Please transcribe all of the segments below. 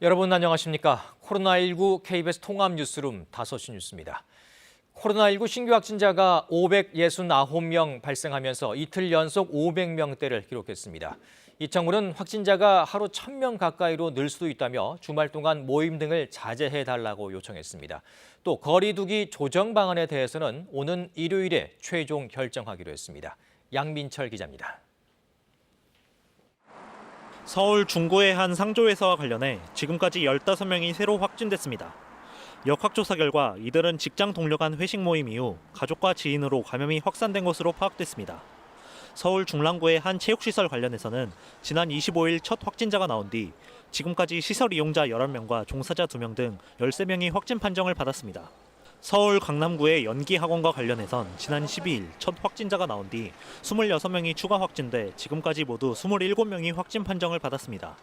여러분 안녕하십니까? 코로나19 KBS 통합 뉴스룸 5시 뉴스입니다. 코로나19 신규 확진자가 569명 발생하면서 이틀 연속 500명대를 기록했습니다. 이 정부는 확진자가 하루 1,000명 가까이로 늘 수도 있다며 주말 동안 모임 등을 자제해달라고 요청했습니다. 또 거리 두기 조정 방안에 대해서는 오는 일요일에 최종 결정하기로 했습니다. 양민철 기자입니다. 서울 중구의 한 상조회사와 관련해 지금까지 15명이 새로 확진됐습니다. 역학조사 결과 이들은 직장 동료 간 회식 모임 이후 가족과 지인으로 감염이 확산된 것으로 파악됐습니다. 서울 중랑구의 한 체육시설 관련해서는 지난 25일 첫 확진자가 나온 뒤 지금까지 시설 이용자 11명과 종사자 2명 등 13명이 확진 판정을 받았습니다. 서울 강남구의 연기학원과 관련해선 지난 12일 첫 확진자가 나온 뒤 26명이 추가 확진돼 지금까지 모두 27명이 확진 판정을 받았습니다.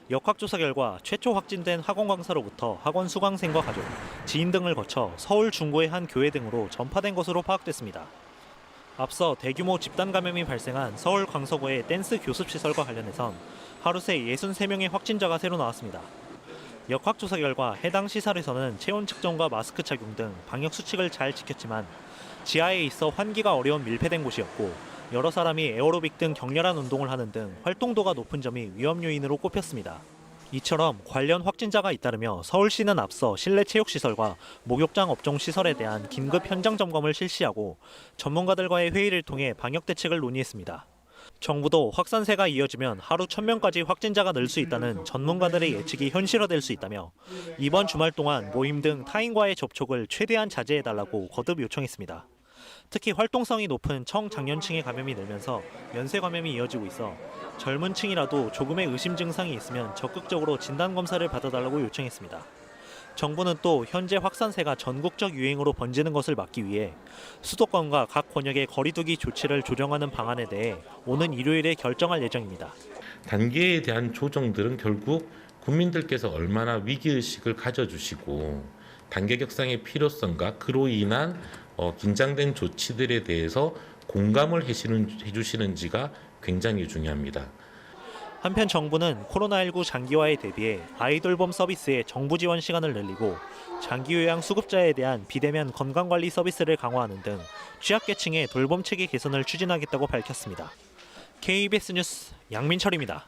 역학조사 결과 최초 확진된 학원 강사로부터 학원 수강생과 가족, 지인 등을 거쳐 서울 중구의 한 교회 등으로 전파된 것으로 파악됐습니다. 앞서 대규모 집단 감염이 발생한 서울 강서구의 댄스 교습시설과 관련해선 하루 새 63명의 확진자가 새로 나왔습니다. 역학조사 결과 해당 시설에서는 체온 측정과 마스크 착용 등 방역 수칙을 잘 지켰지만 지하에 있어 환기가 어려운 밀폐된 곳이었고 여러 사람이 에어로빅 등 격렬한 운동을 하는 등 활동도가 높은 점이 위험 요인으로 꼽혔습니다. 이처럼 관련 확진자가 잇따르며 서울시는 앞서 실내 체육시설과 목욕장 업종 시설에 대한 긴급 현장 점검을 실시하고 전문가들과의 회의를 통해 방역 대책을 논의했습니다. 정부도 확산세가 이어지면 하루 1,000명까지 확진자가 늘 수 있다는 전문가들의 예측이 현실화될 수 있다며 이번 주말 동안 모임 등 타인과의 접촉을 최대한 자제해달라고 거듭 요청했습니다. 특히 활동성이 높은 청장년층의 감염이 늘면서 연쇄 감염이 이어지고 있어 젊은 층이라도 조금의 의심 증상이 있으면 적극적으로 진단검사를 받아달라고 요청했습니다. 정부는 또 현재 확산세가 전국적 유행으로 번지는 것을 막기 위해 수도권과 각 권역의 거리 두기 조치를 조정하는 방안에 대해 오는 일요일에 결정할 예정입니다. 단계에 대한 조정들은 결국 국민들께서 얼마나 위기의식을 가져주시고 단계 격상의 필요성과 그로 인한 긴장된 조치들에 대해서 공감을 해주시는지가 굉장히 중요합니다. 한편 정부는 코로나19 장기화에 대비해 아이돌봄 서비스의 정부 지원 시간을 늘리고 장기요양 수급자에 대한 비대면 건강관리 서비스를 강화하는 등 취약계층의 돌봄 체계 개선을 추진하겠다고 밝혔습니다. KBS 뉴스 양민철입니다.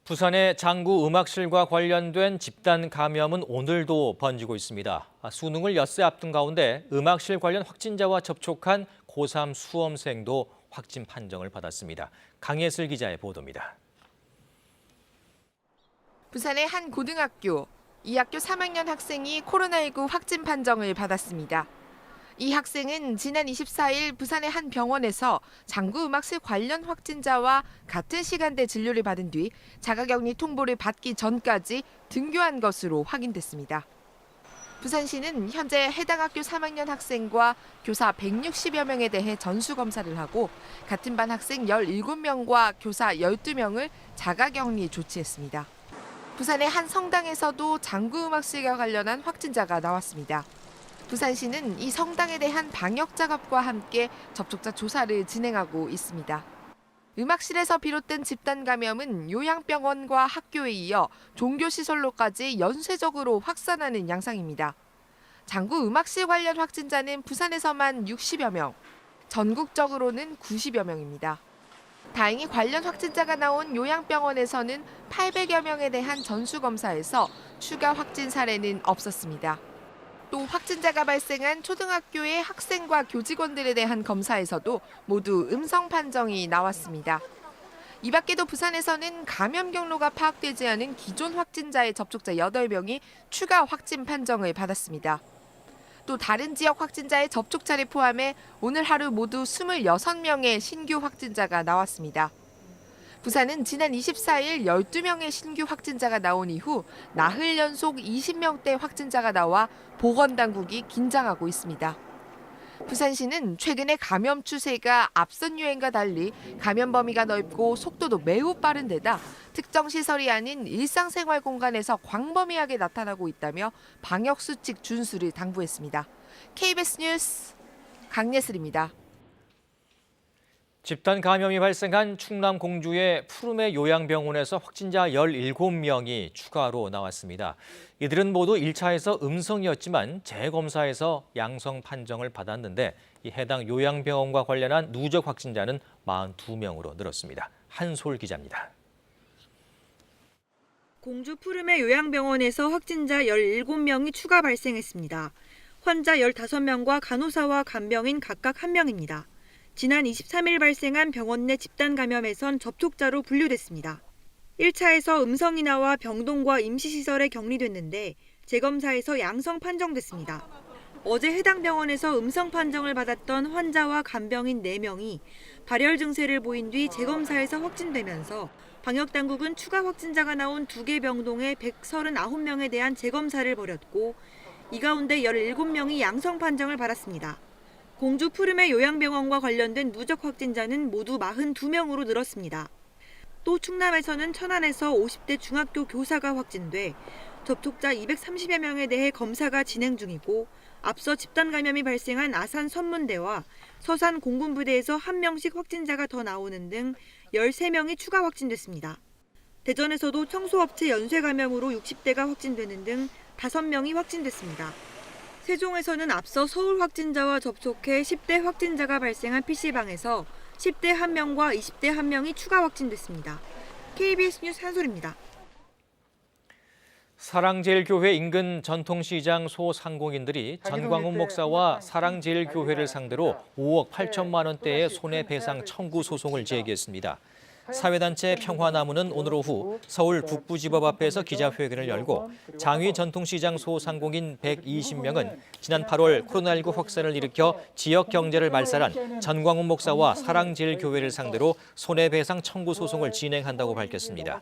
부산의 장구 음악실과 관련된 집단 감염은 오늘도 번지고 있습니다. 수능을 엿새 앞둔 가운데 음악실 관련 확진자와 접촉한 고3 수험생도 확진 판정을 받았습니다. 강예슬 기자의 보도입니다. 부산의 한 고등학교, 이 학교 3학년 학생이 코로나19 확진 판정을 받았습니다. 이 학생은 지난 24일 부산의 한 병원에서 장구음악실 관련 확진자와 같은 시간대 진료를 받은 뒤 자가격리 통보를 받기 전까지 등교한 것으로 확인됐습니다. 부산시는 현재 해당 학교 3학년 학생과 교사 160여 명에 대해 전수검사를 하고 같은 반 학생 17명과 교사 12명을 자가격리 조치했습니다. 부산의 한 성당에서도 장구음악실과 관련한 확진자가 나왔습니다. 부산시는 이 성당에 대한 방역 작업과 함께 접촉자 조사를 진행하고 있습니다. 음악실에서 비롯된 집단 감염은 요양병원과 학교에 이어 종교시설로까지 연쇄적으로 확산하는 양상입니다. 장구 음악실 관련 확진자는 부산에서만 60여 명, 전국적으로는 90여 명입니다. 다행히 관련 확진자가 나온 요양병원에서는 800여 명에 대한 전수검사에서 추가 확진 사례는 없었습니다. 또 확진자가 발생한 초등학교의 학생과 교직원들에 대한 검사에서도 모두 음성 판정이 나왔습니다. 이 밖에도 부산에서는 감염 경로가 파악되지 않은 기존 확진자의 접촉자 8명이 추가 확진 판정을 받았습니다. 또 다른 지역 확진자의 접촉자를 포함해 오늘 하루 모두 26명의 신규 확진자가 나왔습니다. 부산은 지난 24일 12명의 신규 확진자가 나온 이후 나흘 연속 20명대 확진자가 나와 보건당국이 긴장하고 있습니다. 부산시는 최근에 감염 추세가 앞선 유행과 달리 감염 범위가 넓고 속도도 매우 빠른 데다 특정 시설이 아닌 일상생활 공간에서 광범위하게 나타나고 있다며 방역수칙 준수를 당부했습니다. KBS 뉴스 강예슬입니다. 집단 감염이 발생한 충남 공주의 푸르메 요양병원에서 확진자 17명이 추가로 나왔습니다. 이들은 모두 1차에서 음성이었지만 재검사에서 양성 판정을 받았는데 이 해당 요양병원과 관련한 누적 확진자는 42명으로 늘었습니다. 한솔 기자입니다. 공주 푸르메 요양병원에서 확진자 17명이 추가 발생했습니다. 환자 15명과 간호사와 간병인 각각 1명입니다. 지난 23일 발생한 병원 내 집단 감염에선 접촉자로 분류됐습니다. 1차에서 음성이 나와 병동과 임시시설에 격리됐는데 재검사에서 양성 판정됐습니다. 어제 해당 병원에서 음성 판정을 받았던 환자와 간병인 4명이 발열 증세를 보인 뒤 재검사에서 확진되면서 방역당국은 추가 확진자가 나온 2개 병동의 139명에 대한 재검사를 벌였고 이 가운데 17명이 양성 판정을 받았습니다. 공주 푸르메 요양병원과 관련된 누적 확진자는 모두 42명으로 늘었습니다. 또 충남에서는 천안에서 50대 중학교 교사가 확진돼 접촉자 230여 명에 대해 검사가 진행 중이고 앞서 집단 감염이 발생한 아산 선문대와 서산 공군부대에서 1명씩 확진자가 더 나오는 등 13명이 추가 확진됐습니다. 대전에서도 청소업체 연쇄 감염으로 60대가 확진되는 등 5명이 확진됐습니다. 세종에서는 앞서 서울 확진자와 접촉해 10대 확진자가 발생한 PC방에서 10대 1명과 20대 1명이 추가 확진됐습니다. KBS 뉴스 한솔입니다. 사랑제일교회 인근 전통시장 소상공인들이 전광훈 목사와 사랑제일교회를 상대로 5억 8천만 원대의 손해배상 청구 소송을 제기했습니다. 사회단체 평화나무는 오늘 오후 서울 북부지법 앞에서 기자회견을 열고 장위 전통시장 소상공인 120명은 지난 8월 코로나19 확산을 일으켜 지역 경제를 말살한 전광훈 목사와 사랑제일교회를 상대로 손해배상 청구 소송을 진행한다고 밝혔습니다.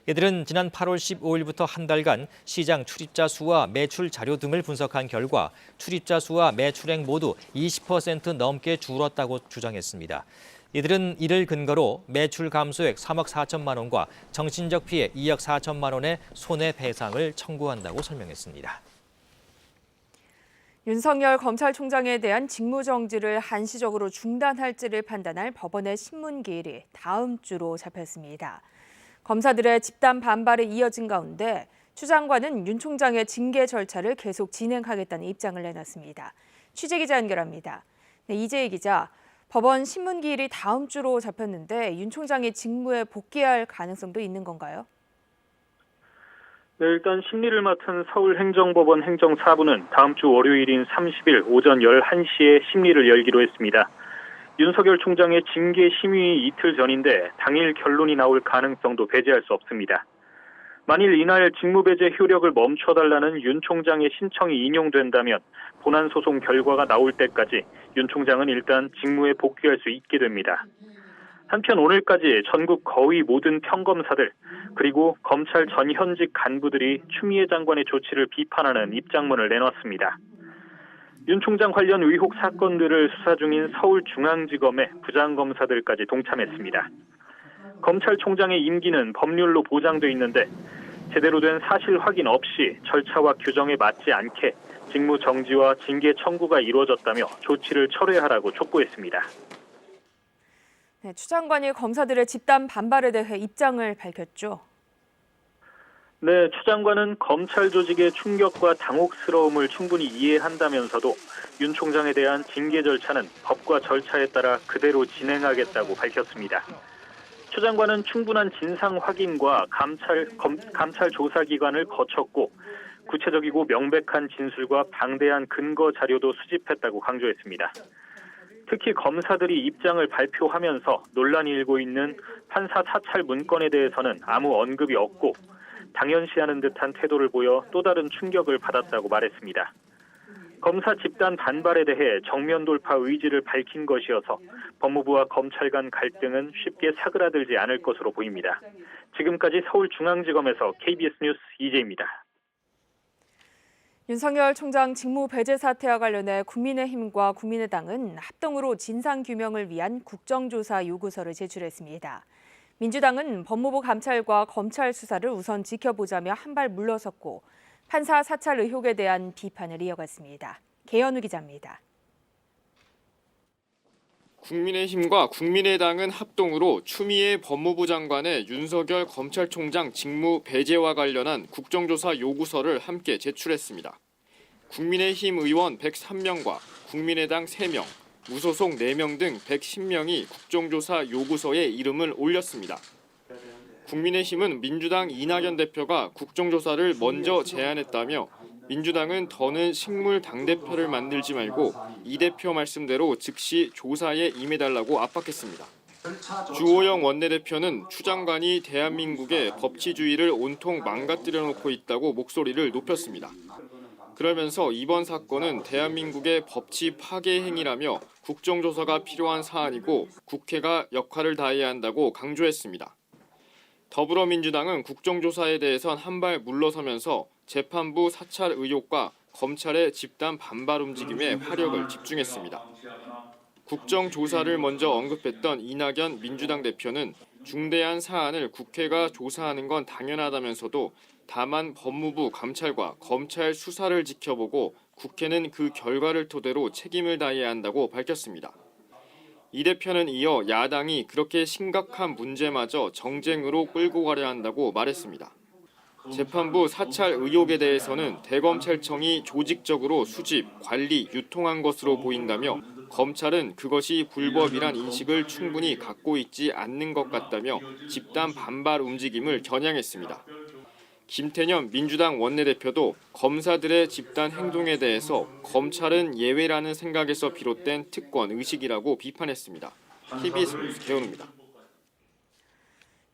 이들은 지난 8월 15일부터 한 달간 시장 출입자 수와 매출 자료 등을 분석한 결과 출입자 수와 매출액 모두 20% 넘게 줄었다고 주장했습니다. 이들은 이를 근거로 매출 감소액 3억 4천만 원과 정신적 피해 2억 4천만 원의 손해배상을 청구한다고 설명했습니다. 윤석열 검찰총장에 대한 직무정지를 한시적으로 중단할지를 판단할 법원의 신문기일이 다음 주로 잡혔습니다. 검사들의 집단 반발이 이어진 가운데 추 장관은 윤 총장의 징계 절차를 계속 진행하겠다는 입장을 내놨습니다. 취재기자 연결합니다. 이재희 기자, 법원 신문기일이 다음 주로 잡혔는데 윤 총장이 직무에 복귀할 가능성도 있는 건가요? 네, 일단 심리를 맡은 서울행정법원 행정사부는 다음 주 월요일인 30일 오전 11시에 심리를 열기로 했습니다. 윤석열 총장의 징계 심의 이틀 전인데 당일 결론이 나올 가능성도 배제할 수 없습니다. 만일 이날 직무배제 효력을 멈춰달라는 윤 총장의 신청이 인용된다면 본안 소송 결과가 나올 때까지 윤 총장은 일단 직무에 복귀할 수 있게 됩니다. 한편 오늘까지 전국 거의 모든 평검사들 그리고 검찰 전현직 간부들이 추미애 장관의 조치를 비판하는 입장문을 내놨습니다. 윤 총장 관련 의혹 사건들을 수사 중인 서울중앙지검의 부장검사들까지 동참했습니다. 검찰총장의 임기는 법률로 보장돼 있는데 제대로 된 사실 확인 없이 절차와 규정에 맞지 않게 직무 정지와 징계 청구가 이루어졌다며 조치를 철회하라고 촉구했습니다. 네, 추 장관이 검사들의 집단 반발에 대해 입장을 밝혔죠. 네, 추 장관은 검찰 조직의 충격과 당혹스러움을 충분히 이해한다면서도 윤 총장에 대한 징계 절차는 법과 절차에 따라 그대로 진행하겠다고 밝혔습니다. 추 장관은 충분한 진상 확인과 감찰 조사 기관을 거쳤고 구체적이고 명백한 진술과 방대한 근거 자료도 수집했다고 강조했습니다. 특히 검사들이 입장을 발표하면서 논란이 일고 있는 판사 사찰 문건에 대해서는 아무 언급이 없고 당연시하는 듯한 태도를 보여 또 다른 충격을 받았다고 말했습니다. 검사 집단 반발에 대해 정면 돌파 의지를 밝힌 것이어서 법무부와 검찰 간 갈등은 쉽게 사그라들지 않을 것으로 보입니다. 지금까지 서울중앙지검에서 KBS 뉴스 이재입니다. 윤석열 총장 직무 배제 사태와 관련해 국민의힘과 국민의당은 합동으로 진상규명을 위한 국정조사 요구서를 제출했습니다. 민주당은 법무부 감찰과 검찰 수사를 우선 지켜보자며 한 발 물러섰고 판사 사찰 의혹에 대한 비판을 이어갔습니다. 개연우 기자입니다. 국민의힘과 국민의당은 합동으로 추미애 법무부 장관의 윤석열 검찰총장 직무 배제와 관련한 국정조사 요구서를 함께 제출했습니다. 국민의힘 의원 103명과 국민의당 3명, 무소속 4명 등 110명이 국정조사 요구서에 이름을 올렸습니다. 국민의힘은 민주당 이낙연 대표가 국정조사를 먼저 제안했다며 민주당은 더는 식물 당대표를 만들지 말고 이 대표 말씀대로 즉시 조사에 임해달라고 압박했습니다. 주호영 원내대표는 추 장관이 대한민국의 법치주의를 온통 망가뜨려 놓고 있다고 목소리를 높였습니다. 그러면서 이번 사건은 대한민국의 법치 파괴 행위라며 국정조사가 필요한 사안이고 국회가 역할을 다해야 한다고 강조했습니다. 더불어민주당은 국정조사에 대해선 한 발 물러서면서 재판부 사찰 의혹과 검찰의 집단 반발 움직임에 화력을 집중했습니다. 국정조사를 먼저 언급했던 이낙연 민주당 대표는 중대한 사안을 국회가 조사하는 건 당연하다면서도 다만 법무부, 감찰과 검찰 수사를 지켜보고 국회는 그 결과를 토대로 책임을 다해야 한다고 밝혔습니다. 이 대표는 이어 야당이 그렇게 심각한 문제마저 정쟁으로 끌고 가려 한다고 말했습니다. 재판부 사찰 의혹에 대해서는 대검찰청이 조직적으로 수집, 관리, 유통한 것으로 보인다며 검찰은 그것이 불법이란 인식을 충분히 갖고 있지 않는 것 같다며 집단 반발 움직임을 겨냥했습니다. 김태년 민주당 원내대표도 검사들의 집단 행동에 대해서 검찰은 예외라는 생각에서 비롯된 특권 의식이라고 비판했습니다. KBS 뉴스 개헌우입니다.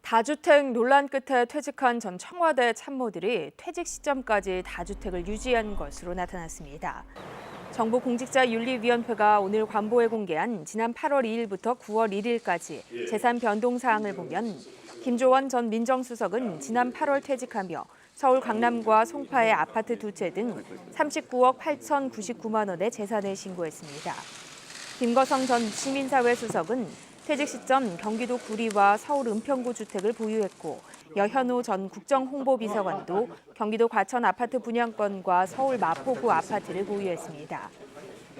다주택 논란 끝에 퇴직한 전 청와대 참모들이 퇴직 시점까지 다주택을 유지한 것으로 나타났습니다. 정부공직자윤리위원회가 오늘 관보에 공개한 지난 8월 2일부터 9월 1일까지 재산 변동 사항을 보면 김조원 전 민정수석은 지난 8월 퇴직하며 서울 강남과 송파의 아파트 2채 등 39억 8,099만 원의 재산을 신고했습니다. 김거성 전 시민사회 수석은 퇴직 시점 경기도 구리와 서울 은평구 주택을 보유했고 여현우 전 국정홍보비서관도 경기도 과천 아파트 분양권과 서울 마포구 아파트를 보유했습니다.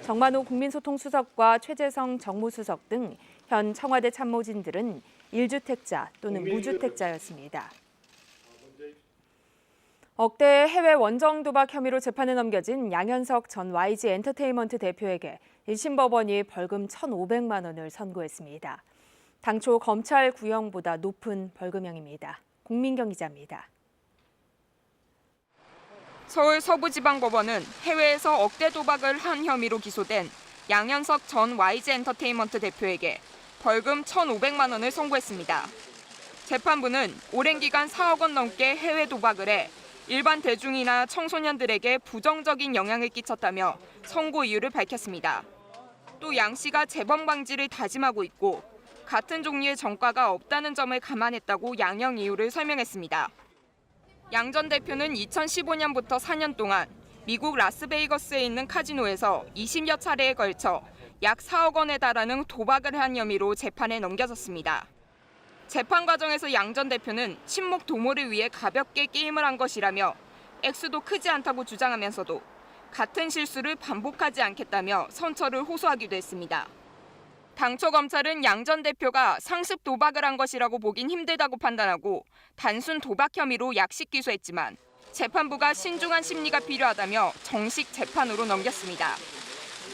정만호 국민소통수석과 최재성 정무수석 등 현 청와대 참모진들은 1주택자 또는 무주택자였습니다. 억대 해외 원정 도박 혐의로 재판에 넘겨진 양현석 전 YG 엔터테인먼트 대표에게 1심 법원이 벌금 1,500만 원을 선고했습니다. 당초 검찰 구형보다 높은 벌금형입니다. 공민경 기자입니다. 서울 서부지방법원은 해외에서 억대 도박을 한 혐의로 기소된 양현석 전 YG 엔터테인먼트 대표에게 벌금 1,500만 원을 선고했습니다. 재판부는 오랜 기간 4억 원 넘게 해외 도박을 해 일반 대중이나 청소년들에게 부정적인 영향을 끼쳤다며 선고 이유를 밝혔습니다. 또 양 씨가 재범 방지를 다짐하고 있고 같은 종류의 전과가 없다는 점을 감안했다고 양형 이유를 설명했습니다. 양 전 대표는 2015년부터 4년 동안 미국 라스베이거스에 있는 카지노에서 20여 차례에 걸쳐 약 4억 원에 달하는 도박을 한 혐의로 재판에 넘겨졌습니다. 재판 과정에서 양 전 대표는 친목 도모를 위해 가볍게 게임을 한 것이라며 액수도 크지 않다고 주장하면서도 같은 실수를 반복하지 않겠다며 선처를 호소하기도 했습니다. 당초 검찰은 양 전 대표가 상습 도박을 한 것이라고 보긴 힘들다고 판단하고 단순 도박 혐의로 약식 기소했지만 재판부가 신중한 심리가 필요하다며 정식 재판으로 넘겼습니다.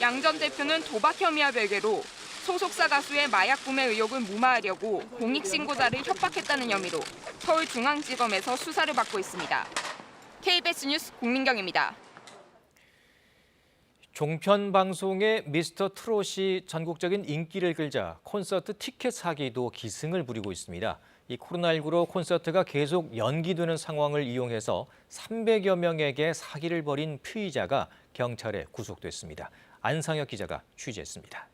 양 전 대표는 도박 혐의와 별개로 소속사 가수의 마약 구매 의혹을 무마하려고 공익신고자를 협박했다는 혐의로 서울중앙지검에서 수사를 받고 있습니다. KBS 뉴스 공민경입니다. 종편 방송의 미스터 트롯이 전국적인 인기를 끌자 콘서트 티켓 사기도 기승을 부리고 있습니다. 이 코로나19로 콘서트가 계속 연기되는 상황을 이용해서 300여 명에게 사기를 벌인 피의자가 경찰에 구속됐습니다. 안상혁 기자가 취재했습니다.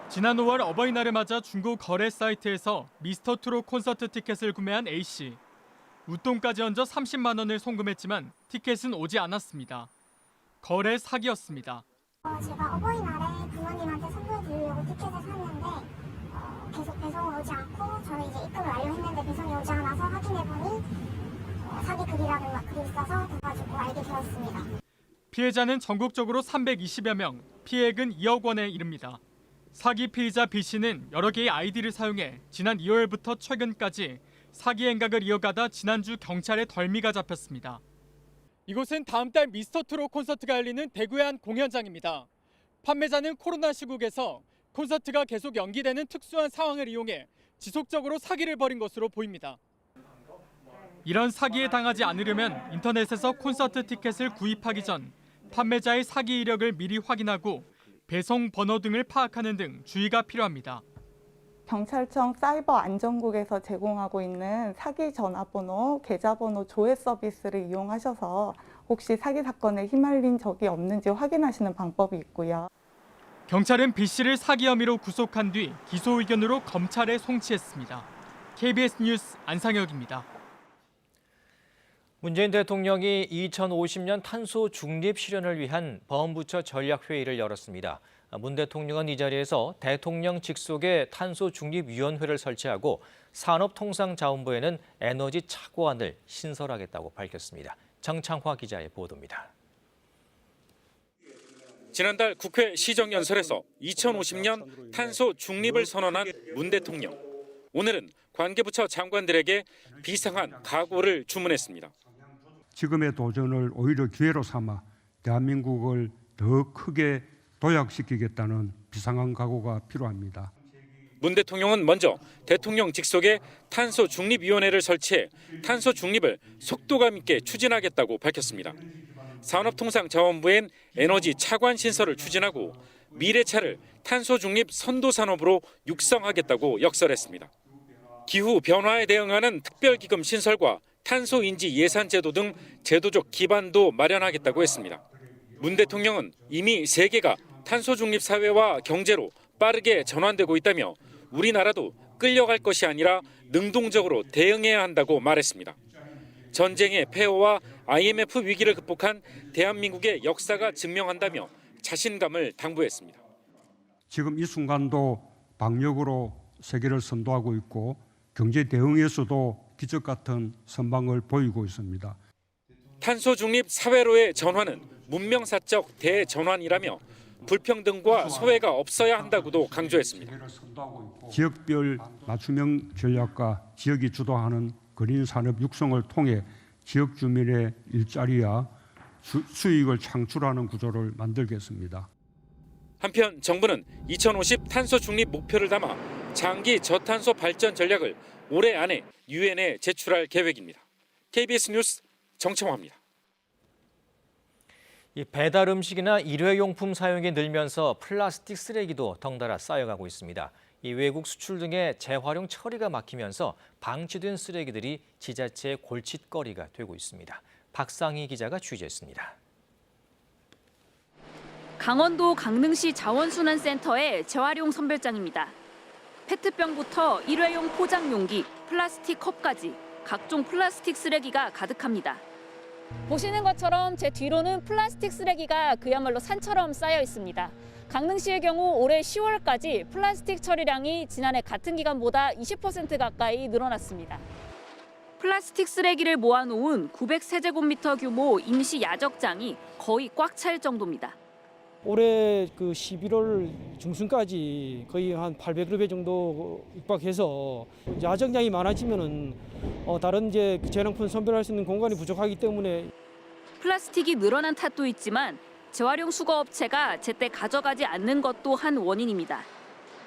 지난 5월 어버이날을 맞아 중고 거래 사이트에서 미스터 트롯 콘서트 티켓을 구매한 A씨. 웃돈까지 얹어 30만 원을 송금했지만 티켓은 오지 않았습니다. 거래 사기였습니다. 제가 어버이날에 부모님한테 선물 드리려고 티켓을 샀는데 계속 배송이 오지 않고 저는 이제 입금을 완료했는데 배송이 오지 않아서 확인해보니 사기 글이라는 막 글이 있어서 돼가지고 알게 되었습니다. 피해자는 전국적으로 320여 명, 피해액은 2억 원에 이릅니다. 사기 피의자 B 씨는 여러 개의 아이디를 사용해 지난 2월부터 최근까지 사기 행각을 이어가다 지난주 경찰에 덜미가 잡혔습니다. 이곳은 다음 달 미스터트롯 콘서트가 열리는 대구의 한 공연장입니다. 판매자는 코로나 시국에서 콘서트가 계속 연기되는 특수한 상황을 이용해 지속적으로 사기를 벌인 것으로 보입니다. 이런 사기에 당하지 않으려면 인터넷에서 콘서트 티켓을 구입하기 전 판매자의 사기 이력을 미리 확인하고 배송 번호 등을 파악하는 등 주의가 필요합니다. 경찰청 사이버 안전국에서 제공하고 있는 사기 전화번호, 계좌번호 조회 서비스를 이용하셔서 혹시 사기 사건에 휘말린 적이 없는지 확인하시는 방법이 있고요. 경찰은 B 씨를 사기 혐의로 구속한 뒤 기소 의견으로 검찰에 송치했습니다. KBS 뉴스 안상혁입니다. 문재인 대통령이 2050년 탄소 중립 실현을 위한 범부처 전략회의를 열었습니다. 문 대통령은 이 자리에서 대통령 직속의 탄소 중립위원회를 설치하고 산업통상자원부에는 에너지 차관을 신설하겠다고 밝혔습니다. 정창화 기자의 보도입니다. 지난달 국회 시정연설에서 2050년 탄소 중립을 선언한 문 대통령. 오늘은 관계부처 장관들에게 비상한 각오를 주문했습니다. 지금의 도전을 오히려 기회로 삼아 대한민국을 더 크게 도약시키겠다는 비상한 각오가 필요합니다. 문 대통령은 먼저 대통령 직속의 탄소 중립위원회를 설치해 탄소 중립을 속도감 있게 추진하겠다고 밝혔습니다. 산업통상자원부엔 에너지 차관 신설을 추진하고 미래차를 탄소 중립 선도 산업으로 육성하겠다고 역설했습니다. 기후 변화에 대응하는 특별기금 신설과 탄소 인지 예산 제도 등 제도적 기반도 마련하겠다고 했습니다. 문 대통령은 이미 세계가 탄소 중립 사회와 경제로 빠르게 전환되고 있다며 우리나라도 끌려갈 것이 아니라 능동적으로 대응해야 한다고 말했습니다. 전쟁의 폐허와 IMF 위기를 극복한 대한민국의 역사가 증명한다며 자신감을 당부했습니다. 지금 이 순간도 방역으로 세계를 선도하고 있고 경제 대응에서도 기적 같은 선방을 보이고 있습니다. 탄소 중립 사회로의 전환은 문명사적 대전환이라며 불평등과 소외가 없어야 한다고도 강조했습니다. 지역별 맞춤형 전략과 지역이 주도하는 그린 산업 육성을 통해 지역 주민의 일자리와 수익을 창출하는 구조를 만들겠습니다. 한편 정부는 2050 탄소 중립 목표를 담아 장기 저탄소 발전 전략을 올해 안에 유엔에 제출할 계획입니다. KBS 뉴스 정청화입니다. 배달 음식이나 일회용품 사용이 늘면서 플라스틱 쓰레기도 덩달아 쌓여가고 있습니다. 외국 수출 등의 재활용 처리가 막히면서 방치된 쓰레기들이 지자체의 골칫거리가 되고 있습니다. 박상희 기자가 취재했습니다. 강원도 강릉시 자원순환센터의 재활용 선별장입니다. 페트병부터 일회용 포장 용기, 플라스틱 컵까지 각종 플라스틱 쓰레기가 가득합니다. 보시는 것처럼 제 뒤로는 플라스틱 쓰레기가 그야말로 산처럼 쌓여 있습니다. 강릉시의 경우 올해 10월까지 플라스틱 처리량이 지난해 같은 기간보다 20% 가까이 늘어났습니다. 플라스틱 쓰레기를 모아놓은 900세제곱미터 규모 임시 야적장이 거의 꽉 찰 정도입니다. 올해 11월 중순까지 거의 한 800배 정도 육박해서 야적량이 많아지면은 다른 재활용품 선별할 수 있는 공간이 부족하기 때문에 플라스틱이 늘어난 탓도 있지만 재활용 수거업체가 제때 가져가지 않는 것도 한 원인입니다.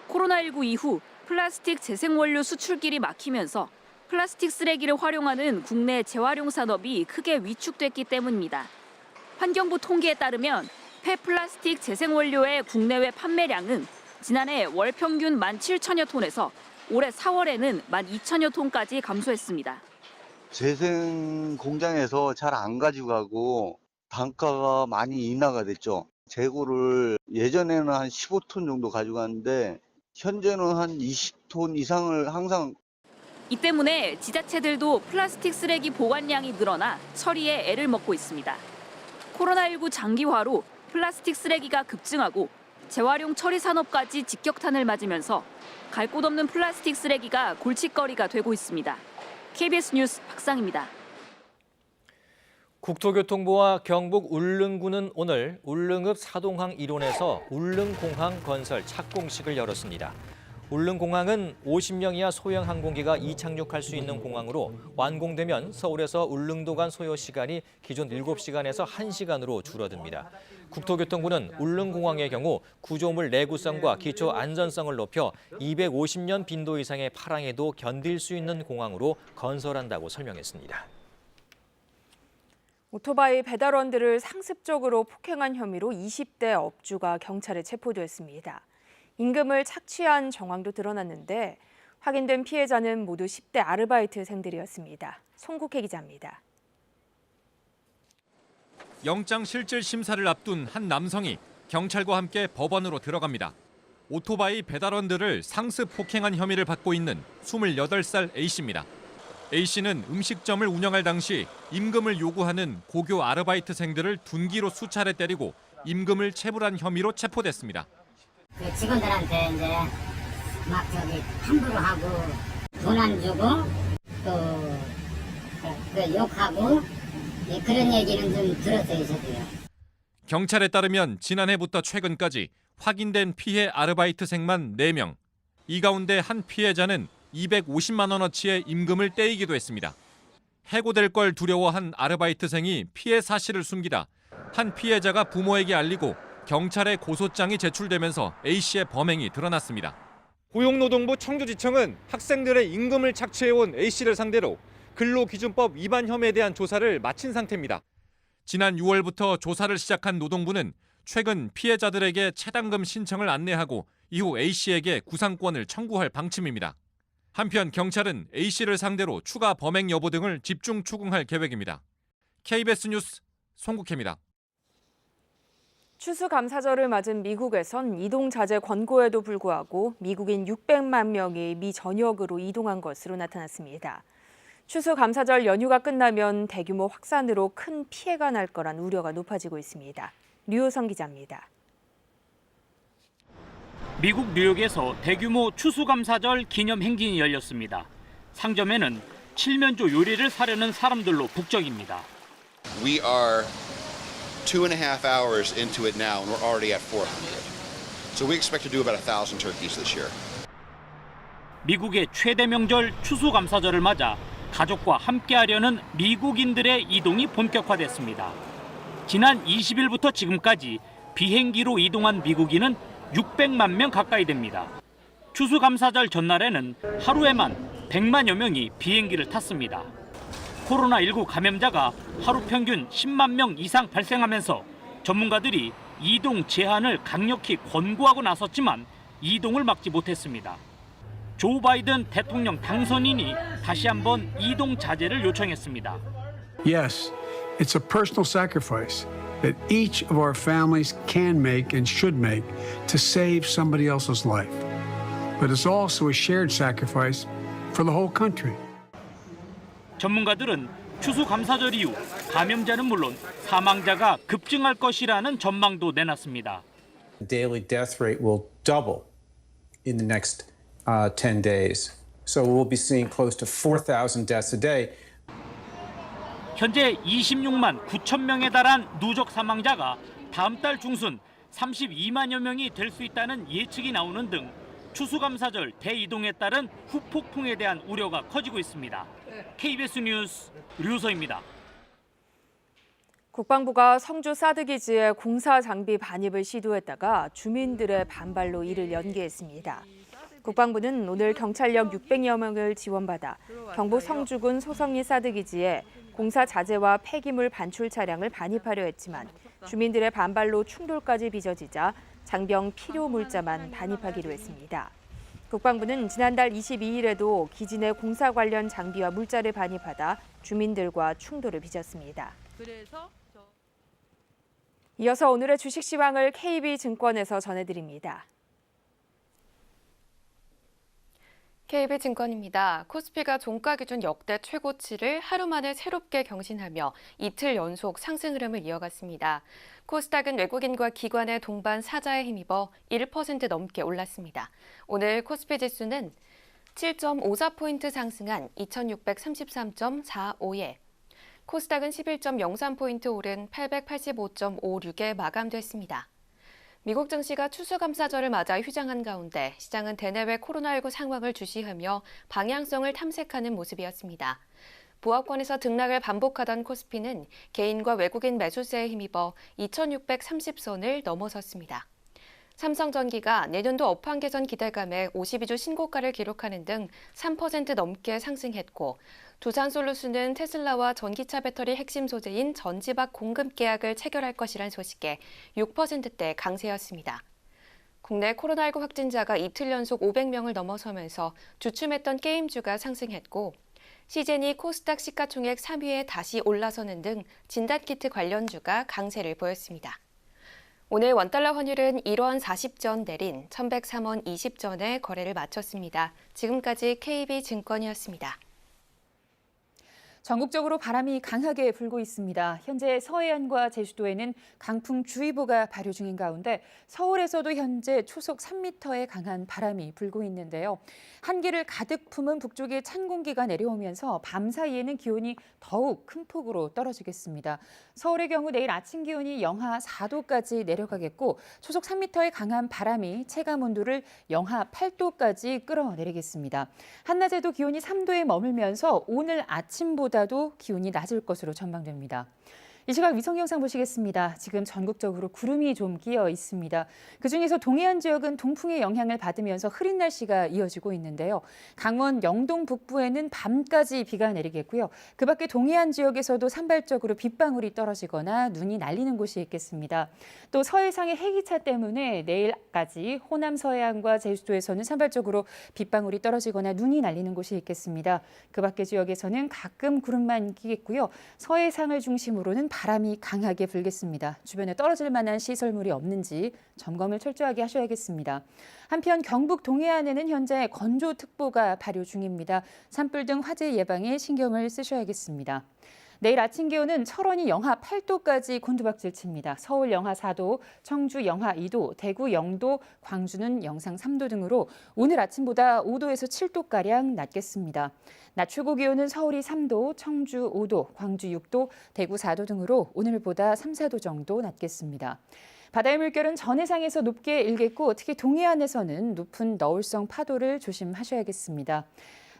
코로나19 이후 플라스틱 재생원료 수출길이 막히면서 플라스틱 쓰레기를 활용하는 국내 재활용 산업이 크게 위축됐기 때문입니다. 환경부 통계에 따르면 폐플라스틱 재생원료의 국내외 판매량은 지난해 월 평균 17,000여 톤에서 올해 4월에는 12,000여 톤까지 감소했습니다. 재생 공장에서 잘 안 가지고 가고 단가가 많이 인하가 됐죠. 재고를 예전에는 한 15톤 정도 가져갔는데 현재는 한 20톤 이상을 항상. 이 때문에 지자체들도 플라스틱 쓰레기 보관량이 늘어나 처리에 애를 먹고 있습니다. 코로나19 장기화로 플라스틱 쓰레기가 급증하고 재활용 처리 산업까지 직격탄을 맞으면서 갈 곳 없는 플라스틱 쓰레기가 골칫거리가 되고 있습니다. KBS 뉴스 박상입니다. 국토교통부와 경북 울릉군은 오늘 울릉읍 사동항 일원에서 울릉공항 건설 착공식을 열었습니다. 울릉공항은 50명 이하 소형 항공기가 이착륙할 수 있는 공항으로 완공되면 서울에서 울릉도 간 소요 시간이 기존 7시간에서 1시간으로 줄어듭니다. 국토교통부는 울릉공항의 경우 구조물 내구성과 기초 안전성을 높여 250년 빈도 이상의 파랑에도 견딜 수 있는 공항으로 건설한다고 설명했습니다. 오토바이 배달원들을 상습적으로 폭행한 혐의로 20대 업주가 경찰에 체포됐습니다. 임금을 착취한 정황도 드러났는데 확인된 피해자는 모두 10대 아르바이트생들이었습니다. 송국혜 기자입니다. 영장 실질 심사를 앞둔 한 남성이 경찰과 함께 법원으로 들어갑니다. 오토바이 배달원들을 상습 폭행한 혐의를 받고 있는 28살 A씨입니다. A씨는 음식점을 운영할 당시 임금을 요구하는 고교 아르바이트생들을 둔기로 수차례 때리고 임금을 체불한 혐의로 체포됐습니다. 그 직원들한테 이제 막 함부로 하고 돈 안 주고 또 욕하고 그런 얘기는 좀 들었어요, 저도요. 경찰에 따르면 지난해부터 최근까지 확인된 피해 아르바이트생만 4명. 이 가운데 한 피해자는 250만 원어치의 임금을 떼이기도 했습니다. 해고될 걸 두려워한 아르바이트생이 피해 사실을 숨기다 한 피해자가 부모에게 알리고 경찰에 고소장이 제출되면서 A씨의 범행이 드러났습니다. 고용노동부 청주지청은 학생들의 임금을 착취해온 A씨를 상대로 근로기준법 위반 혐의에 대한 조사를 마친 상태입니다. 지난 6월부터 조사를 시작한 노동부는 최근 피해자들에게 체당금 신청을 안내하고 이후 A씨에게 구상권을 청구할 방침입니다. 한편 경찰은 A씨를 상대로 추가 범행 여부 등을 집중 추궁할 계획입니다. KBS 뉴스 송국혜입니다. 추수감사절을 맞은 미국에선 이동 자제 권고에도 불구하고 미국인 600만 명이 미 전역으로 이동한 것으로 나타났습니다. 추수감사절 연휴가 끝나면 대규모 확산으로 큰 피해가 날 거란 우려가 높아지고 있습니다. 류호성 기자입니다. 미국 뉴욕에서 대규모 추수감사절 기념 행진이 열렸습니다. 상점에는 칠면조 요리를 사려는 사람들로 북적입니다. We are 2.5 hours into it now and we're already at 400. So we expect to do about 1,000 turkeys this year. 미국의 최대 명절 추수감사절을 맞아 가족과 함께하려는 미국인들의 이동이 본격화됐습니다. 지난 20일부터 지금까지 비행기로 이동한 미국인은 600만 명 가까이 됩니다. 추수감사절 전날에는 하루에만 100만여 명이 비행기를 탔습니다. 코로나19 감염자가 하루 평균 10만 명 이상 발생하면서 전문가들이 이동 제한을 강력히 권고하고 나섰지만 이동을 막지 못했습니다. 조 바이든 대통령 당선인이 다시 한번 이동 자제를 요청했습니다. Yes, it's a personal sacrifice that each of our families can make and should make to save somebody else's life. But it's also a shared sacrifice for the whole country. 전문가들은 추수감사절 이후 감염자는 물론 사망자가 급증할 것이라는 전망도 내놨습니다. The daily death rate will double in the next 10 days. So we'll be seeing close to 4,000 deaths a day. 현재 26만 9천 명에 달한 누적 사망자가 다음 달 중순 32만여 명이 될 수 있다는 예측이 나오는 등 추수감사절 대이동에 따른 후폭풍에 대한 우려가 커지고 있습니다. KBS 뉴스 류서입니다. 국방부가 성주 사드기지에 공사 장비 반입을 시도했다가 주민들의 반발로 이를 연기했습니다. 국방부는 오늘 경찰력 600여 명을 지원받아 경북 성주군 소성리 사드기지에 공사 자재와 폐기물 반출 차량을 반입하려 했지만 주민들의 반발로 충돌까지 빚어지자 장병 필요 물자만 반입하기로 했습니다. 국방부는 지난달 22일에도 기지 내 공사 관련 장비와 물자를 반입하다 주민들과 충돌을 빚었습니다. 이어서 오늘의 주식 시황을 KB증권에서 전해드립니다. KB증권입니다. 코스피가 종가 기준 역대 최고치를 하루 만에 새롭게 경신하며 이틀 연속 상승 흐름을 이어갔습니다. 코스닥은 외국인과 기관의 동반 사자에 힘입어 1% 넘게 올랐습니다. 오늘 코스피 지수는 7.54포인트 상승한 2633.45에 코스닥은 11.03포인트 오른 885.56에 마감됐습니다. 미국 증시가 추수감사절을 맞아 휴장한 가운데 시장은 대내외 코로나19 상황을 주시하며 방향성을 탐색하는 모습이었습니다. 보합권에서 등락을 반복하던 코스피는 개인과 외국인 매수세에 힘입어 2,630선을 넘어섰습니다. 삼성전기가 내년도 업황 개선 기대감에 52주 신고가를 기록하는 등 3% 넘게 상승했고, 두산솔루션은 테슬라와 전기차 배터리 핵심 소재인 전지박 공급 계약을 체결할 것이란 소식에 6%대 강세였습니다. 국내 코로나19 확진자가 이틀 연속 500명을 넘어서면서 주춤했던 게임주가 상승했고, 시제니 코스닥 시가총액 3위에 다시 올라서는 등 진단키트 관련주가 강세를 보였습니다. 오늘 원달러 환율은 1원 40전 내린 1,103원 20전에 거래를 마쳤습니다. 지금까지 KB증권이었습니다. 전국적으로 바람이 강하게 불고 있습니다. 현재 서해안과 제주도에는 강풍주의보가 발효 중인 가운데 서울에서도 현재 초속 3m의 강한 바람이 불고 있는데요. 한기를 가득 품은 북쪽의 찬 공기가 내려오면서 밤 사이에는 기온이 더욱 큰 폭으로 떨어지겠습니다. 서울의 경우 내일 아침 기온이 영하 4도까지 내려가겠고 초속 3m의 강한 바람이 체감 온도를 영하 8도까지 끌어내리겠습니다. 한낮에도 기온이 3도에 머물면서 오늘 아침보다도 기온이 낮을 것으로 전망됩니다. 이 시각 위성 영상 보시겠습니다. 지금 전국적으로 구름이 좀 끼어 있습니다. 그중에서 동해안 지역은 동풍의 영향을 받으면서 흐린 날씨가 이어지고 있는데요. 강원 영동 북부에는 밤까지 비가 내리겠고요. 그 밖에 동해안 지역에서도 산발적으로 빗방울이 떨어지거나 눈이 날리는 곳이 있겠습니다. 또 서해상의 해기차 때문에 내일까지 호남 서해안과 제주도에서는 산발적으로 빗방울이 떨어지거나 눈이 날리는 곳이 있겠습니다. 그 밖의 지역에서는 가끔 구름만 끼겠고요. 서해상을 중심으로는 바람이 강하게 불겠습니다. 주변에 떨어질 만한 시설물이 없는지 점검을 철저하게 하셔야겠습니다. 한편 경북 동해안에는 현재 건조특보가 발효 중입니다. 산불 등 화재 예방에 신경을 쓰셔야겠습니다. 내일 아침 기온은 철원이 영하 8도까지 곤두박질 칩니다. 서울 영하 4도, 청주 영하 2도, 대구 영도, 광주는 영상 3도 등으로 오늘 아침보다 5도에서 7도가량 낮겠습니다. 낮 최고 기온은 서울이 3도, 청주 5도, 광주 6도, 대구 4도 등으로 오늘보다 3, 4도 정도 낮겠습니다. 바다의 물결은 전해상에서 높게 일겠고 특히 동해안에서는 높은 너울성 파도를 조심하셔야겠습니다.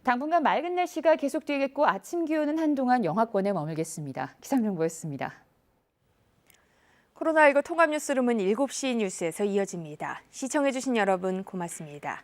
당분간 맑은 날씨가 계속되겠고 아침 기온은 한동안 영하권에 머물겠습니다. 기상정보였습니다. 코로나19 통합 뉴스룸은 7시 뉴스에서 이어집니다. 시청해주신 여러분 고맙습니다.